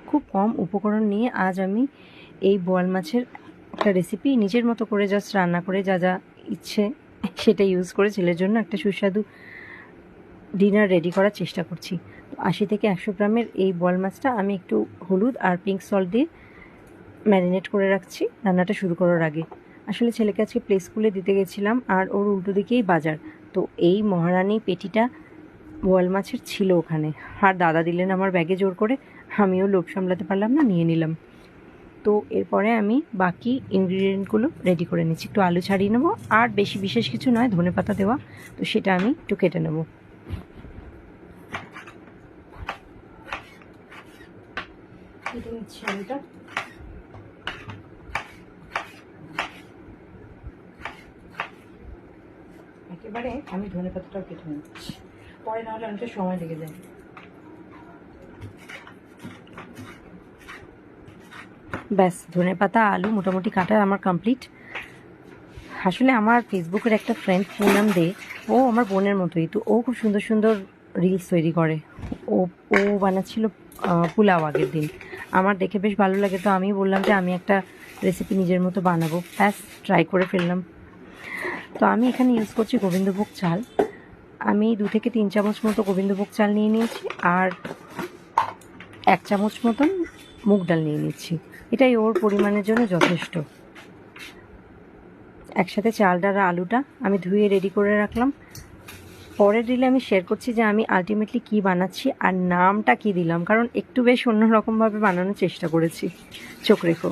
খুব কম উপকরণ নিয়ে আজ আমি এই বোয়াল মাছের একটা রেসিপি নিজের মতো করে জাস্ট রান্না করে যা যা ইচ্ছে সেটা ইউজ করে ছেলের জন্য একটা সুস্বাদু ডিনার রেডি করার চেষ্টা করছি। 80 থেকে 100 গ্রামের এই বোয়াল মাছটা আমি একটু হলুদ আর পিঙ্ক সল্ট দিয়ে ম্যারিনেট করে রাখছি রান্নাটা শুরু করার আগে। আসলে ছেলেকে আজকে প্লে স্কুলে দিতে গেছিলাম আর ওর উল্টো দিকেই বাজার, তো এই মহারানী পেটিটা বোয়াল মাছের ছিল ওখানে, আর দাদা দিলেন আমার ব্যাগে জোর করে, আমিও লোভ সামলাতে পারলাম না, নিয়ে নিলাম। তো এরপরে আমি বাকি ইনগ্রিডিয়েন্টগুলো রেডি করে নিচ্ছি। একটু আলু ছাড়িয়ে নেবো, আর বেশি বিশেষ কিছু নয়, ধনেপাতা দেওয়া, তো সেটা আমি একটু কেটে নেবো। কেটে নিচ্ছি আলুটা। একেবারে আমি ধনেপাতাটাও কেটে নিচ্ছি, পরে নাহলে অনেকটা সময় লেগে যায়। ব্যাস, ধনেপাতা আলু মোটামুটি কাটা আমার কমপ্লিট। আসলে আমার ফেসবুকের একটা ফ্রেন্ড পুনাম দে, ও আমার বোনের মতোই, তো ও খুব সুন্দর সুন্দর রিলস তৈরি করে। ও ও বানাচ্ছিল পোলাও আগের দিন, আমার দেখে বেশ ভালো লাগে, তো আমি বললাম যে আমি একটা রেসিপি নিজের মতো বানাবো। ব্যাস, ট্রাই করে ফেললাম। তো আমি এখানে ইউজ করছি গোবিন্দভোগ চাল। আমি 2 থেকে 3 চামচ মতো গোবিন্দভোগ চাল নিয়ে নিয়েছি, আর 1 চামচ মতন মুগ ডাল নিয়ে নিচ্ছি। এটাই ওর পরিমাণের জন্য যথেষ্ট। একসাথে চাল ডাল আর আলুটা আমি ধুয়ে রেডি করে রাখলাম। পরের রিলে আমি শেয়ার করছি যে আমি আলটিমেটলি কী বানাচ্ছি আর নামটা কী দিলাম, কারণ একটু বেশ অন্যরকমভাবে বানানোর চেষ্টা করেছি। চোখ রেখো।